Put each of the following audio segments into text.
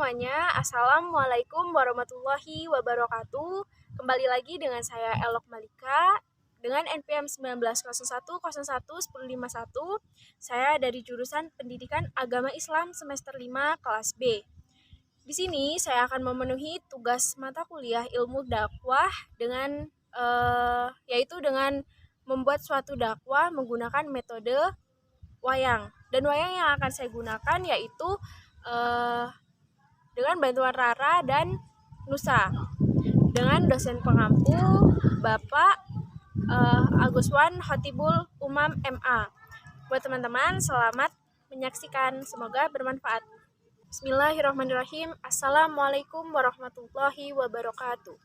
semuanya, Assalamualaikum warahmatullahi wabarakatuh. Kembali lagi dengan saya Elok Malika dengan NPM 1901011051. Saya dari jurusan Pendidikan Agama Islam semester 5 kelas B. Di sini saya akan memenuhi tugas mata kuliah ilmu dakwah dengan yaitu dengan membuat suatu dakwah menggunakan metode wayang. Dan wayang yang akan saya gunakan yaitu dengan bantuan Rara dan Nusa dengan dosen pengampu Bapak Aguswan Khotibul Umam MA. Buat teman-teman, selamat menyaksikan, semoga bermanfaat. Bismillahirrahmanirrahim. Assalamualaikum warahmatullahi wabarakatuh.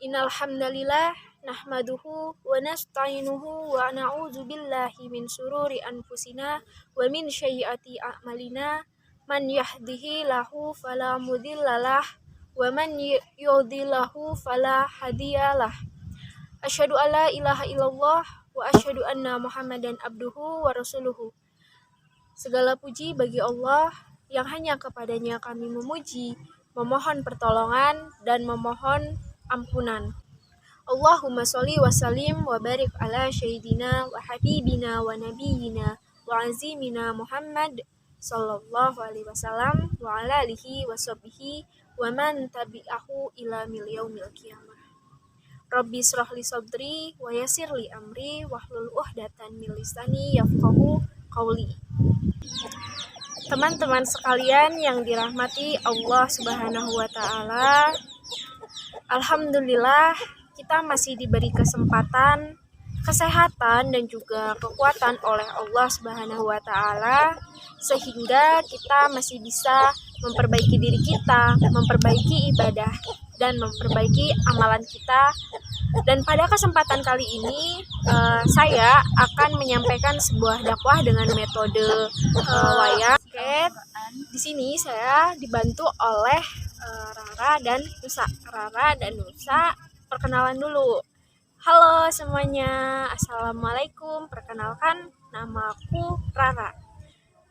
Innal hamdalillah nahmaduhu wa nasta'inuhu wa na'udzu billahi min syururi anfusina wa min sayyiati a'malina. Man yahdihillahu fala mudhillalah wa man yudhillahu fala hadiyalah. Asyhadu alla ilaha illallah wa asyhadu anna Muhammadan abduhu wa rasuluhu. Segala puji bagi Allah yang hanya kepadanya kami memuji, memohon pertolongan dan memohon ampunan. Allahumma sholli wa sallim wa barik ala sayyidina wa habibina wa nabiyina wa azimina Muhammad sallallahu alaihi wasallam wa ala alihi wa sahbihi wa man tabi'ahu ila yaumil qiyamah. Rabbi shrah li sadri wa yassir li amri wahlul 'uqdatam min lisani yafqahu qawli. Teman-teman sekalian yang dirahmati Allah Subhanahu wa taala, alhamdulillah kita masih diberi kesempatan, kesehatan dan juga kekuatan oleh Allah Subhanahu wa taala sehingga kita masih bisa memperbaiki diri kita, memperbaiki ibadah dan memperbaiki amalan kita. Dan pada kesempatan kali ini saya akan menyampaikan sebuah dakwah dengan metode wayang. Di sini saya dibantu oleh Rara dan Nusa. Rara dan Nusa, perkenalan dulu. Halo semuanya, Assalamualaikum. Perkenalkan, nama aku Rara.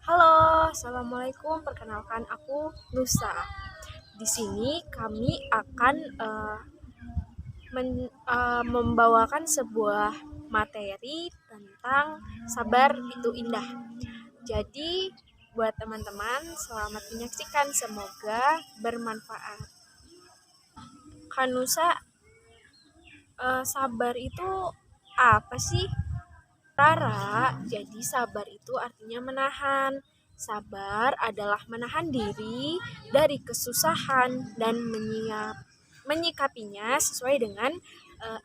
Halo, Assalamualaikum. Perkenalkan, aku Nusa. Di sini kami akan membawakan sebuah materi tentang sabar itu indah. Jadi buat teman-teman, selamat menyaksikan, semoga bermanfaat. Kanusa, sabar itu apa sih? Rara, jadi sabar itu artinya menahan. Sabar adalah menahan diri dari kesusahan dan menyikapinya sesuai dengan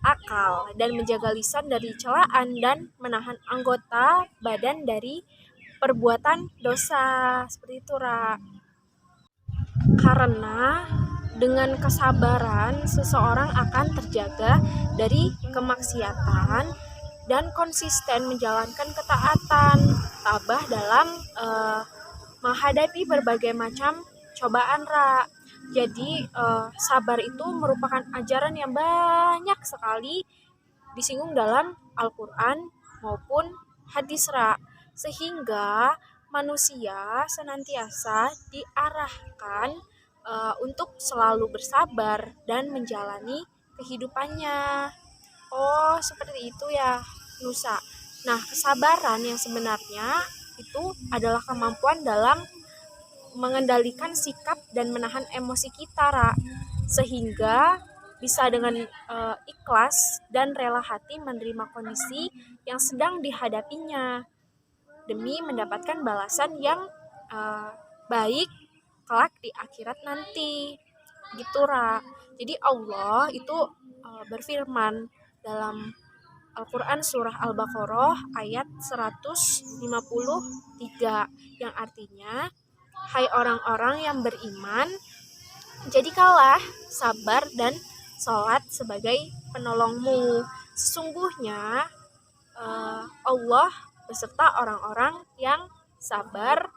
akal dan menjaga lisan dari celaan dan menahan anggota badan dari perbuatan dosa. Seperti itu, Ra. Karena dengan kesabaran seseorang akan terjaga dari kemaksiatan dan konsisten menjalankan ketaatan, tabah dalam menghadapi berbagai macam cobaan, Ra. Jadi sabar itu merupakan ajaran yang banyak sekali disinggung dalam Al-Quran maupun hadis, Ra. Sehingga manusia senantiasa diarahkan untuk selalu bersabar dan menjalani kehidupannya. Oh, seperti itu ya, Nusa. Nah, kesabaran yang sebenarnya itu adalah kemampuan dalam mengendalikan sikap dan menahan emosi kita, Ra, sehingga bisa dengan ikhlas dan rela hati menerima kondisi yang sedang dihadapinya demi mendapatkan balasan yang baik kelak di akhirat nanti. Gitu, Ra. Jadi Allah itu berfirman dalam Al-Quran surah Al-Baqarah ayat 153 yang artinya, hai orang-orang yang beriman, jadikanlah sabar dan sholat sebagai penolongmu. Sesungguhnya Allah beserta orang-orang yang sabar.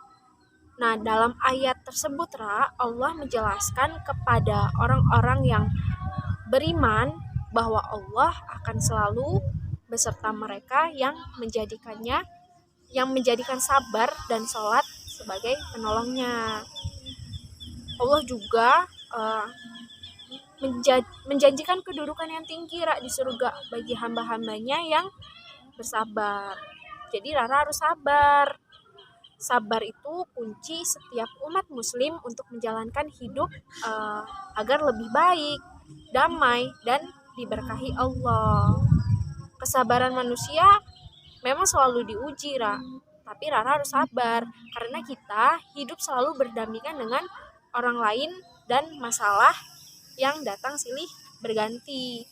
Nah, dalam ayat tersebut, Ra, Allah menjelaskan kepada orang-orang yang beriman bahwa Allah akan selalu beserta mereka yang menjadikan sabar dan sholat sebagai penolongnya. Allah juga menjanjikan kedudukan yang tinggi Ra di surga bagi hamba-hambanya yang bersabar. Jadi Rara harus sabar. Sabar itu kunci setiap umat muslim untuk menjalankan hidup agar lebih baik, damai, dan diberkahi Allah. Kesabaran manusia memang selalu diuji, Ra. Tapi Rara harus sabar karena kita hidup selalu berdampingan dengan orang lain dan masalah yang datang silih berganti.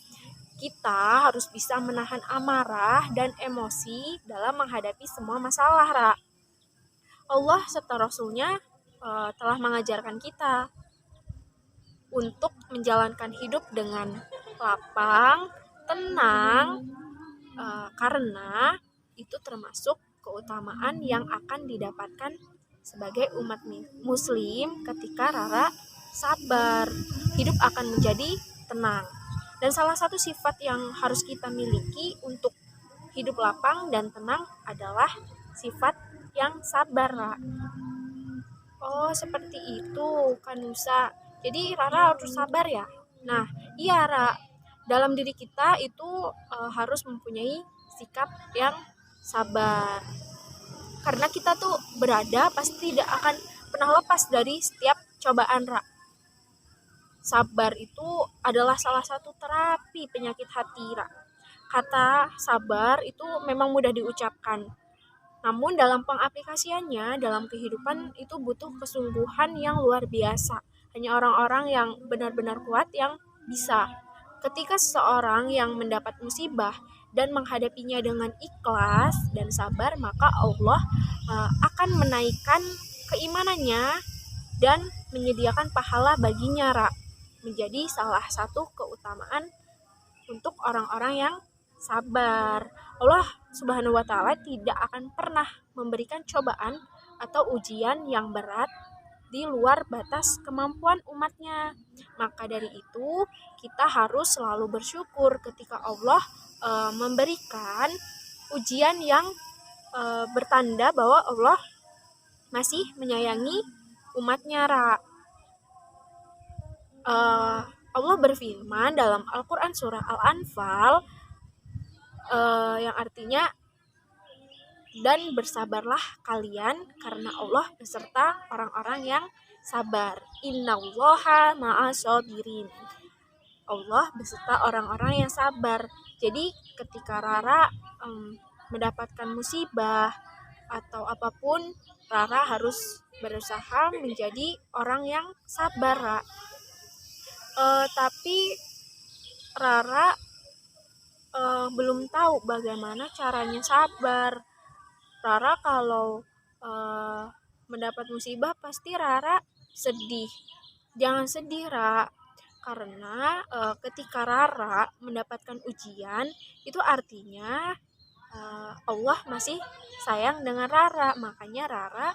Kita harus bisa menahan amarah dan emosi dalam menghadapi semua masalah, Ra. Allah serta Rasulnya telah mengajarkan kita untuk menjalankan hidup dengan lapang, tenang, karena itu termasuk keutamaan yang akan didapatkan sebagai umat muslim ketika Rara sabar. Hidup akan menjadi tenang. Dan salah satu sifat yang harus kita miliki untuk hidup lapang dan tenang adalah sifat yang sabar, Ra. Oh, seperti itu, Kanusa. Jadi Rara harus sabar ya. Nah, iya, Ra. Dalam diri kita itu harus mempunyai sikap yang sabar. Karena kita tuh berada pasti tidak akan pernah lepas dari setiap cobaan, Ra. Sabar itu adalah salah satu terapi penyakit hati, Ra. Kata sabar itu memang mudah diucapkan. Namun dalam pengaplikasiannya dalam kehidupan itu butuh kesungguhan yang luar biasa. Hanya orang-orang yang benar-benar kuat yang bisa. Ketika seseorang yang mendapat musibah dan menghadapinya dengan ikhlas dan sabar, maka Allah akan menaikkan keimanannya dan menyediakan pahala baginya, Ra. Menjadi salah satu keutamaan untuk orang-orang yang sabar. Allah Subhanahu wa taala tidak akan pernah memberikan cobaan atau ujian yang berat di luar batas kemampuan umatnya. Maka dari itu, kita harus selalu bersyukur ketika Allah memberikan ujian yang bertanda bahwa Allah masih menyayangi umatnya, Ra. Allah berfirman dalam Al-Quran surah Al-Anfal yang artinya, dan bersabarlah kalian karena Allah beserta orang-orang yang sabar. Innallaha ma'as-sabirin. Allah beserta orang-orang yang sabar. Jadi ketika Rara mendapatkan musibah atau apapun, Rara harus berusaha menjadi orang yang sabar, Ra. Tapi Rara belum tahu bagaimana caranya sabar. Rara kalau mendapat musibah pasti Rara sedih. Jangan sedih, Ra. Karena ketika Rara mendapatkan ujian, itu artinya Allah masih sayang dengan Rara. Makanya Rara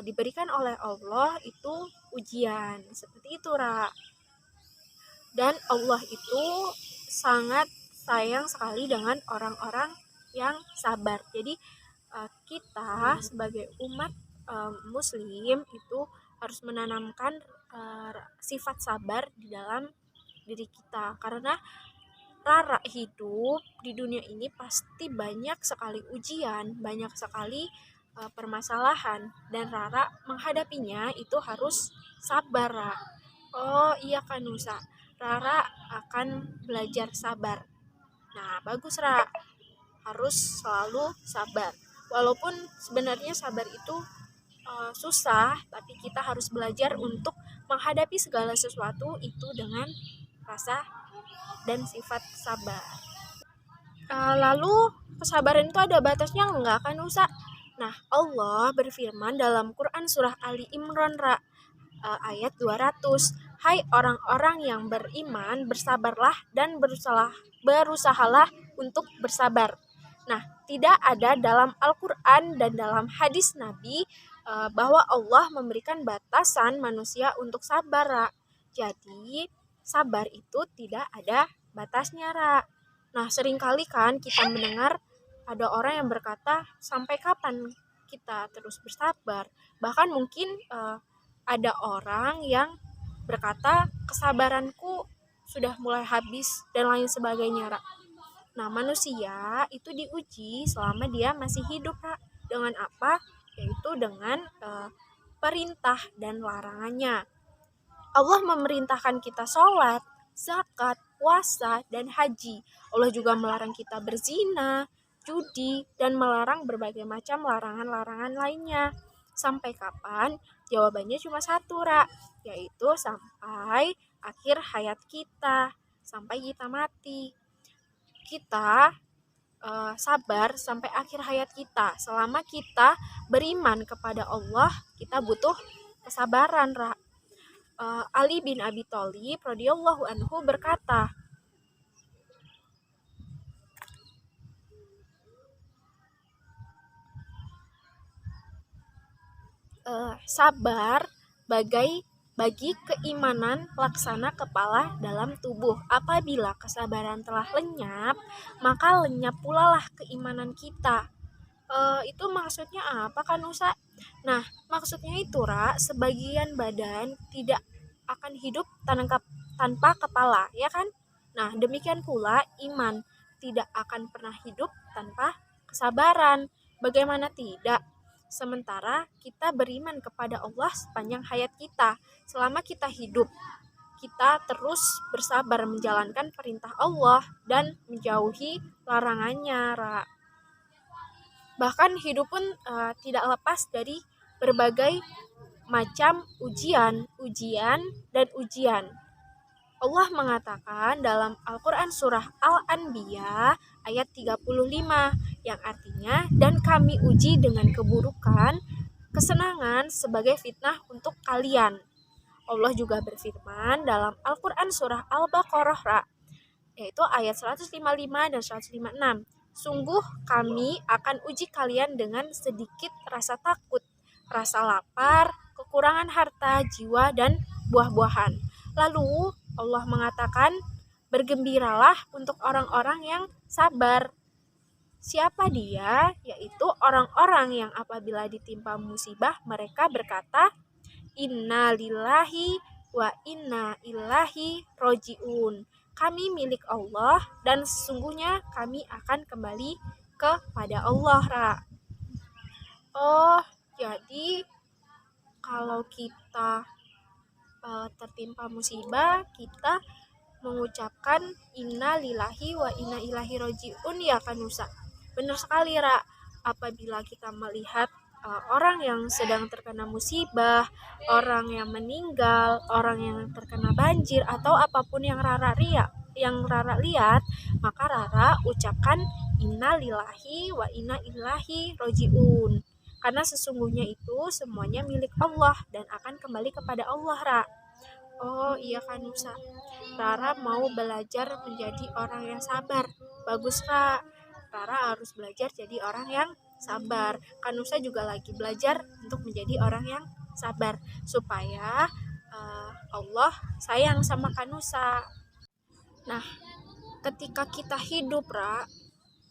diberikan oleh Allah itu ujian. Seperti itu, Ra. Dan Allah itu sangat sayang sekali dengan orang-orang yang sabar. Jadi kita sebagai umat muslim itu harus menanamkan sifat sabar di dalam diri kita. Karena Rara hidup di dunia ini pasti banyak sekali ujian, banyak sekali permasalahan, dan Rara menghadapinya itu harus sabar, Ra. Oh iya, Kanusa, Rara akan belajar sabar. Nah, bagus, Ra. Harus selalu sabar. Walaupun sebenarnya sabar itu susah, tapi kita harus belajar untuk menghadapi segala sesuatu itu dengan rasa dan sifat sabar. Lalu kesabaran itu ada batasnya enggak, Kanusa? Nah, Allah berfirman dalam Quran surah Ali Imran, Ra. Ayat 200. Hai orang-orang yang beriman, bersabarlah dan berusahalah untuk bersabar. Nah, tidak ada dalam Al-Quran dan dalam hadis Nabi bahwa Allah memberikan batasan manusia untuk sabar, Ra. Jadi, sabar itu tidak ada batasnya, Ra. Nah, seringkali kan kita mendengar ada orang yang berkata, sampai kapan kita terus bersabar? Bahkan mungkin ada orang yang berkata kesabaranku sudah mulai habis dan lain sebagainya, Ra. Nah, manusia itu diuji selama dia masih hidup, Ra. Dengan apa? Yaitu dengan perintah dan larangannya. Allah memerintahkan kita sholat, zakat, puasa, dan haji. Allah juga melarang kita berzina, judi, dan melarang berbagai macam larangan-larangan lainnya. Sampai kapan? Jawabannya cuma satu, Ra, yaitu sampai akhir hayat kita, sampai kita mati. Kita sabar sampai akhir hayat kita. Selama kita beriman kepada Allah, kita butuh kesabaran, Ra. Ali bin Abi Thalib radhiyallahu anhu berkata, sabar bagi keimanan laksana kepala dalam tubuh. Apabila kesabaran telah lenyap, maka lenyap pula lah keimanan kita. Itu maksudnya apa kan, Nusa? Nah, maksudnya itu, Ra, sebagian badan tidak akan hidup tanpa kepala, ya kan? Nah, demikian pula iman tidak akan pernah hidup tanpa kesabaran. Bagaimana tidak? Sementara kita beriman kepada Allah sepanjang hayat kita. Selama kita hidup, kita terus bersabar menjalankan perintah Allah dan menjauhi larangannya, Ra. Bahkan hidup pun tidak lepas dari berbagai macam ujian, dan ujian. Allah mengatakan dalam Al-Quran surah Al-Anbiya ayat 35 yang artinya, dan kami uji dengan keburukan, kesenangan sebagai fitnah untuk kalian. Allah juga berfirman dalam Al-Quran surah Al-Baqarah yaitu ayat 155 dan 156. Sungguh kami akan uji kalian dengan sedikit rasa takut, rasa lapar, kekurangan harta, jiwa, dan buah-buahan. Lalu Allah mengatakan, bergembiralah untuk orang-orang yang sabar. Siapa dia? Yaitu orang-orang yang apabila ditimpa musibah mereka berkata, Inna lillahi wa inna ilaihi roji'un. Kami milik Allah dan sesungguhnya kami akan kembali kepada Allah, Ra. Oh, jadi kalau kita tertimpa musibah, kita mengucapkan inna lillahi wa inna ilaihi roji'un, ya kan, Nusa? Benar sekali, Ra. Apabila kita melihat orang yang sedang terkena musibah, orang yang meninggal, orang yang terkena banjir, atau apapun yang Rara lihat, maka Rara ucapkan inna lillahi wa inna ilaihi roji'un. Karena sesungguhnya itu semuanya milik Allah dan akan kembali kepada Allah, Ra. Oh iya kan, Nusa. Rara mau belajar menjadi orang yang sabar. Bagus, Ra. Rara harus belajar jadi orang yang sabar. Kanusa juga lagi belajar untuk menjadi orang yang sabar supaya Allah sayang sama Kanusa. Nah, ketika kita hidup, Ra,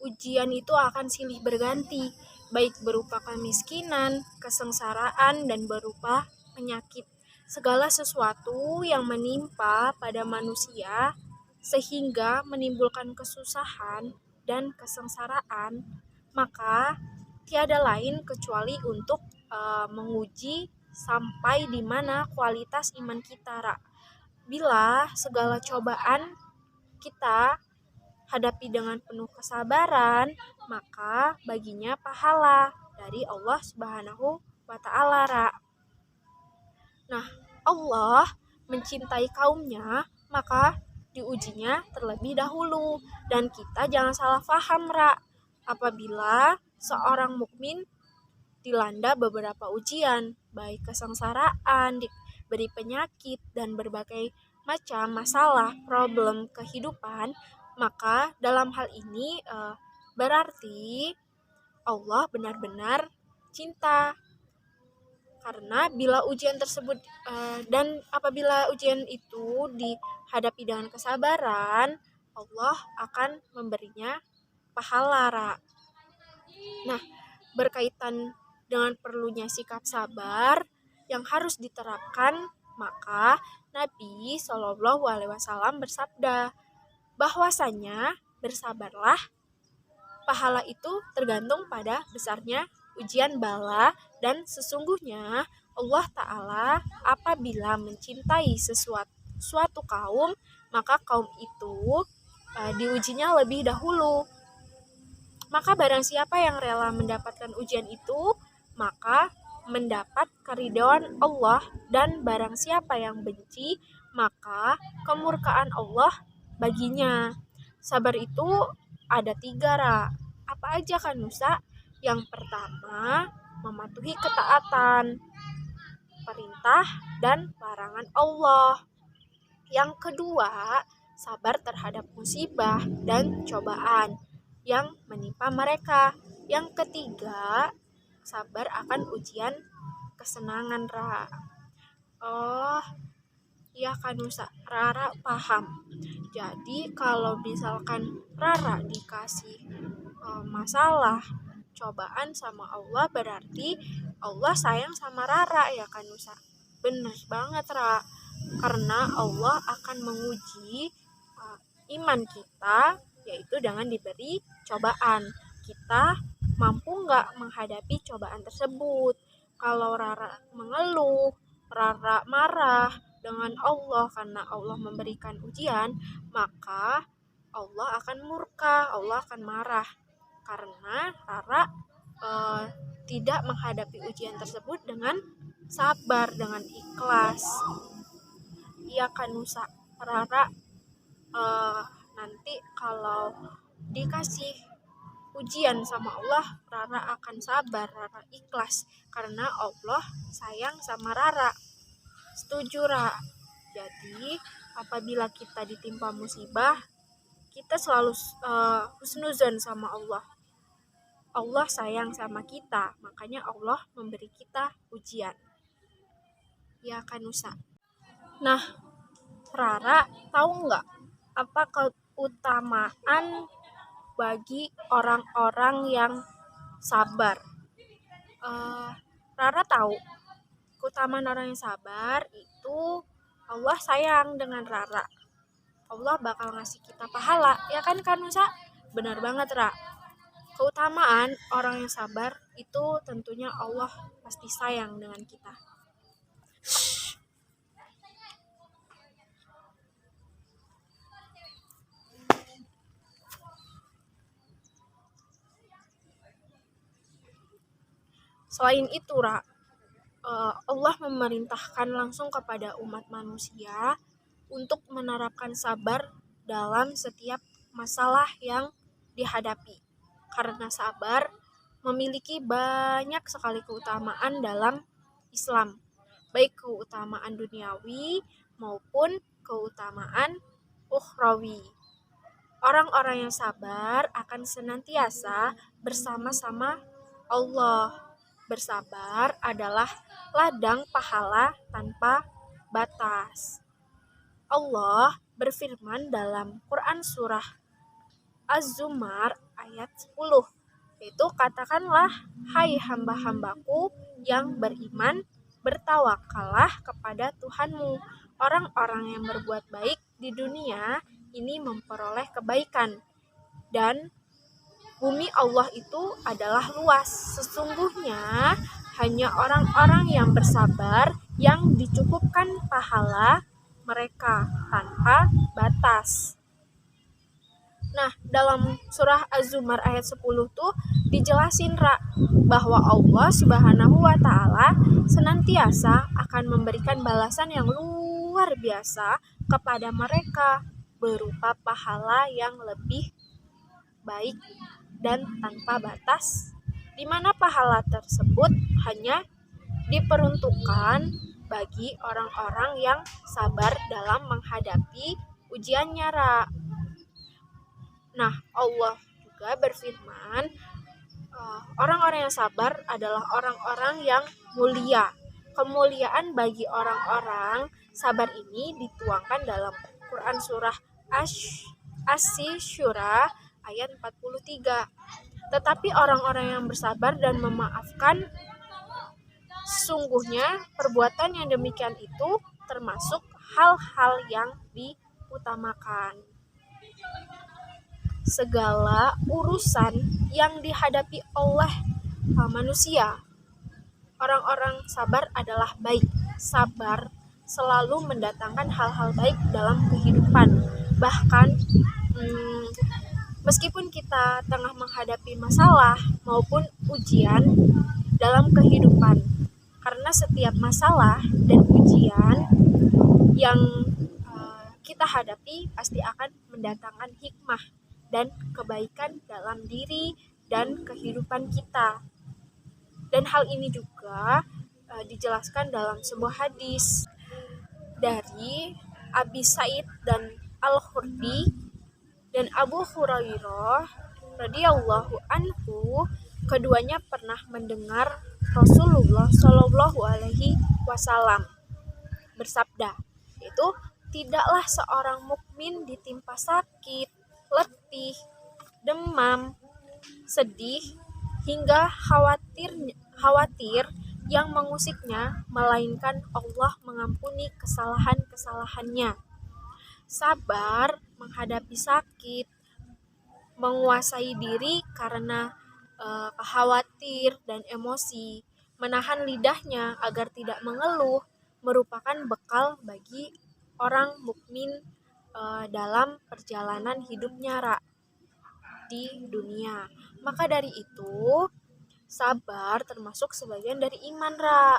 ujian itu akan silih berganti, baik berupa kemiskinan, kesengsaraan, dan berupa penyakit. Segala sesuatu yang menimpa pada manusia sehingga menimbulkan kesusahan dan kesengsaraan, maka tiada lain kecuali untuk menguji sampai di mana kualitas iman kita, Ra. Bila segala cobaan kita hadapi dengan penuh kesabaran, maka baginya pahala dari Allah Subhanahu wa Ta'ala, Ra. Nah, Allah mencintai kaumnya, maka diujinya terlebih dahulu. Dan kita jangan salah paham, Ra. Apabila seorang mukmin dilanda beberapa ujian, baik kesengsaraan, diberi penyakit, dan berbagai macam masalah, problem kehidupan, maka dalam hal ini berarti Allah benar-benar cinta. Karena bila ujian tersebut dan apabila ujian itu dihadapi dengan kesabaran, Allah akan memberinya pahala, Ra. Nah, berkaitan dengan perlunya sikap sabar, yang harus diterapkan, maka Nabi Shallallahu Alaihi Wasallam bersabda bahwasanya bersabarlah, pahala itu tergantung pada besarnya ujian bala, dan sesungguhnya Allah Ta'ala apabila mencintai suatu kaum, maka kaum itu diujinya lebih dahulu. Maka barang siapa yang rela mendapatkan ujian itu, maka mendapat keridhaan Allah, dan barang siapa yang benci, maka kemurkaan Allah baginya. Sabar itu ada 3, Ra. Apa aja kan Nusa? Yang pertama, mematuhi ketaatan, perintah dan larangan Allah. Yang kedua, sabar terhadap musibah dan cobaan yang menimpa mereka. Yang ketiga, sabar akan ujian kesenangan, Ra. Oh, iya kan Nusa, Rara paham. Jadi kalau misalkan Rara dikasih masalah, cobaan sama Allah, berarti Allah sayang sama Rara, ya kan Nusa? Bener banget, Ra. Karena Allah akan menguji iman kita, yaitu dengan diberi cobaan. Kita mampu nggak menghadapi cobaan tersebut? Kalau Rara mengeluh, Rara marah dengan Allah karena Allah memberikan ujian, maka Allah akan murka, Allah akan marah karena Rara tidak menghadapi ujian tersebut dengan sabar, dengan ikhlas. Iya kan Nusa, Rara nanti kalau dikasih ujian sama Allah, Rara akan sabar, Rara ikhlas karena Allah sayang sama Rara. Setuju, Ra? Jadi apabila kita ditimpa musibah, kita selalu husnuzon sama Allah. Allah sayang sama kita, makanya Allah memberi kita ujian. Ya kan Nusa? Nah, Rara tahu nggak apa keutamaan bagi orang-orang yang sabar? Rara tahu keutamaan orang yang sabar itu Allah sayang dengan Rara. Allah bakal ngasih kita pahala, ya kan Nusa? Benar banget, Ra. Keutamaan orang yang sabar itu tentunya Allah pasti sayang dengan kita. Selain itu, Ra, Allah memerintahkan langsung kepada umat manusia untuk menerapkan sabar dalam setiap masalah yang dihadapi. Karena sabar memiliki banyak sekali keutamaan dalam Islam, baik keutamaan duniawi maupun keutamaan ukhrawi. Orang-orang yang sabar akan senantiasa bersama-sama Allah. Bersabar adalah ladang pahala tanpa batas. Allah berfirman dalam Quran surah Az-Zumar ayat 10, yaitu katakanlah, hai hamba-hambaku yang beriman, bertawakallah kepada Tuhanmu. Orang-orang yang berbuat baik di dunia ini memperoleh kebaikan, dan bumi Allah itu adalah luas. Sesungguhnya hanya orang-orang yang bersabar yang dicukupkan pahala mereka tanpa batas. Nah, dalam surah Az-Zumar ayat 10 tuh dijelasin, Ra, bahwa Allah Subhanahu wa Ta'ala senantiasa akan memberikan balasan yang luar biasa kepada mereka berupa pahala yang lebih baik dan tanpa batas, di mana pahala tersebut hanya diperuntukkan bagi orang-orang yang sabar dalam menghadapi ujiannya, Ra. Nah, Allah juga berfirman, orang-orang yang sabar adalah orang-orang yang mulia. Kemuliaan bagi orang-orang sabar ini dituangkan dalam Quran surah Asy-Syura ayat 43. Tetapi orang-orang yang bersabar dan memaafkan Sesungguhnya perbuatan yang demikian itu termasuk hal-hal yang diutamakan. Segala urusan yang dihadapi oleh manusia, orang-orang sabar adalah baik. Sabar selalu mendatangkan hal-hal baik dalam kehidupan. Bahkan meskipun kita tengah menghadapi masalah maupun ujian dalam kehidupan, karena setiap masalah dan ujian yang kita hadapi pasti akan mendatangkan hikmah dan kebaikan dalam diri dan kehidupan kita. Dan hal ini juga dijelaskan dalam sebuah hadis dari Abi Said dan Al-Khudri dan Abu Hurairah radhiyallahu anhu. Keduanya pernah mendengar Rasulullah Shallallahu alaihi wasallam bersabda, yaitu tidaklah seorang mukmin ditimpa sakit, letih, demam, sedih, hingga khawatir yang mengusiknya, melainkan Allah mengampuni kesalahan-kesalahannya. Sabar menghadapi sakit, menguasai diri karena khawatir dan emosi, menahan lidahnya agar tidak mengeluh, merupakan bekal bagi orang mukmin dalam perjalanan hidupnya di dunia. Maka dari itu, sabar termasuk sebagian dari iman, Rara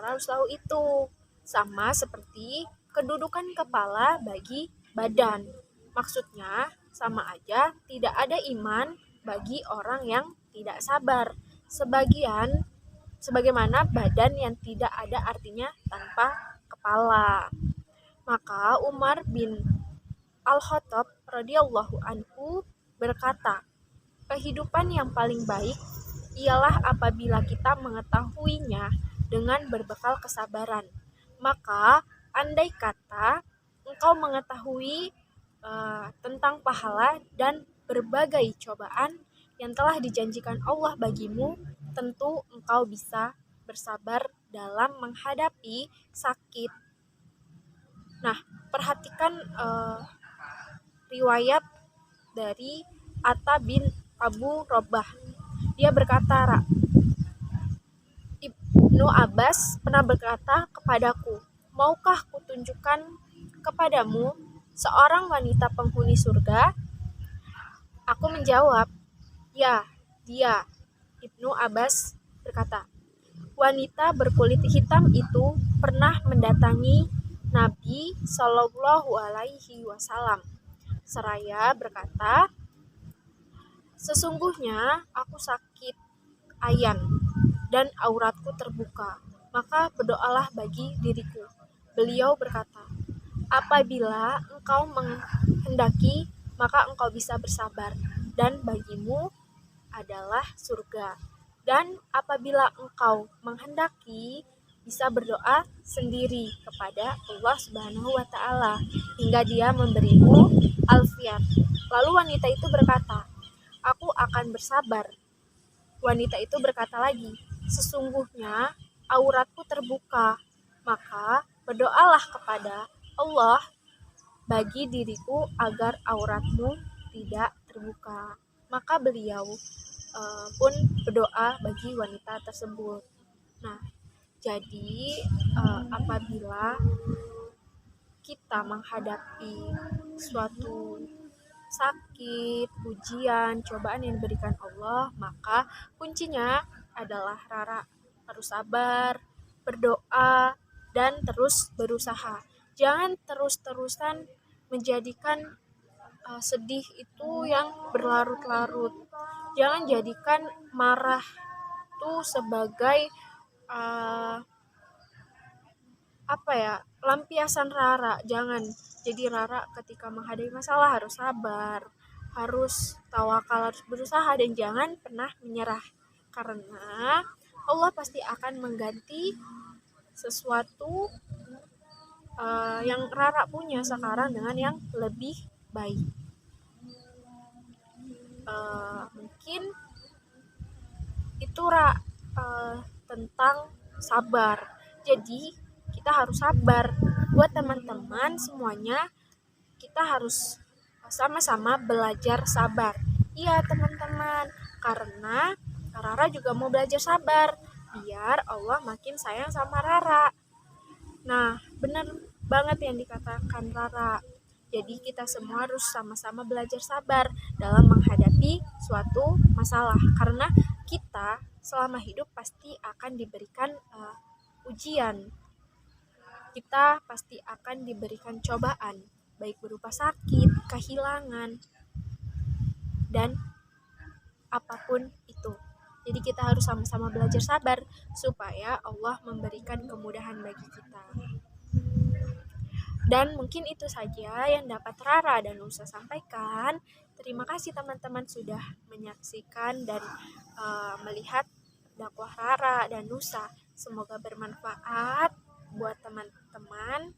harus tahu itu. Sama seperti kedudukan kepala bagi badan. Maksudnya sama aja, tidak ada iman bagi orang yang tidak sabar. Sebagaimana badan yang tidak ada artinya tanpa kepala. Maka Umar bin Al-Khattab radhiyallahu anhu berkata, kehidupan yang paling baik ialah apabila kita mengetahuinya dengan berbekal kesabaran. Maka andai kata engkau mengetahui tentang pahala dan berbagai cobaan yang telah dijanjikan Allah bagimu, tentu engkau bisa bersabar dalam menghadapi sakit. Nah, perhatikan riwayat dari Atta bin Abu Robah. Dia berkata, Ibnu Abbas pernah berkata kepadaku, maukah kutunjukkan kepadamu seorang wanita penghuni surga? Aku menjawab, ya, dia. Ibnu Abbas berkata, wanita berkulit hitam itu pernah mendatangi Nabi Shallallahu alaihi wasallam seraya berkata, sesungguhnya aku sakit ayan dan auratku terbuka, maka berdoalah bagi diriku. Beliau berkata, apabila engkau menghendaki, maka engkau bisa bersabar, dan bagimu adalah surga. Dan apabila engkau menghendaki, bisa berdoa sendiri kepada Allah Subhanahu wa Ta'ala hingga Dia memberimu alfiat. Lalu wanita itu berkata, aku akan bersabar. Wanita itu berkata lagi, sesungguhnya auratku terbuka, maka berdoalah kepada Allah bagi diriku agar auratmu tidak terbuka. Maka beliau pun berdoa bagi wanita tersebut. Nah, jadi apabila kita menghadapi suatu sakit, ujian, cobaan yang diberikan Allah, maka kuncinya adalah Rara harus sabar, berdoa, dan terus berusaha. Jangan terus-terusan menjadikan sedih itu yang berlarut-larut. Jangan jadikan marah itu sebagai lampiasan Rara. Jangan. Jadi Rara ketika menghadapi masalah harus sabar, harus tawakal, harus berusaha, dan jangan pernah menyerah. Karena Allah pasti akan mengganti sesuatu yang Rara punya sekarang dengan yang lebih baik. Mungkin itu tentang sabar. Jadi kita harus sabar. Buat teman-teman semuanya, kita harus sama-sama belajar sabar. Iya teman-teman, karena Rara juga mau belajar sabar, biar Allah makin sayang sama Rara. Nah, benar banget yang dikatakan Rara. Jadi kita semua harus sama-sama belajar sabar dalam menghadapi suatu masalah. Karena kita selama hidup pasti akan diberikan ujian. Kita pasti akan diberikan cobaan, baik berupa sakit, kehilangan, dan apapun itu. Jadi kita harus sama-sama belajar sabar supaya Allah memberikan kemudahan bagi kita. Dan mungkin itu saja yang dapat Rara dan Nusa sampaikan. Terima kasih teman-teman sudah menyaksikan dan melihat dakwah Rara dan Nusa. Semoga bermanfaat buat teman-teman.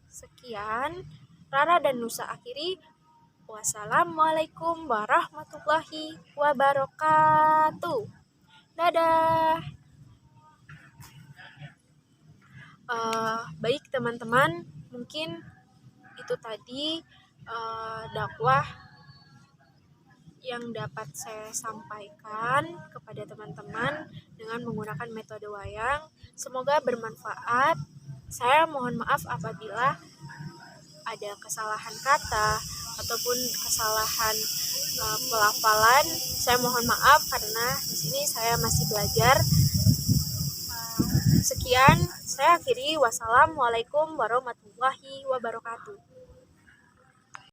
Sekian, Rara dan Nusa akhiri. Wassalamualaikum warahmatullahi wabarakatuh. Dadah. Baik teman-teman, mungkin itu tadi dakwah yang dapat saya sampaikan kepada teman-teman dengan menggunakan metode wayang. Semoga bermanfaat. Saya mohon maaf apabila ada kesalahan kata ataupun kesalahan pelafalan. Saya mohon maaf karena di sini saya masih belajar. Sekian, saya akhiri. Wassalamualaikum warahmatullahi wabarakatuh.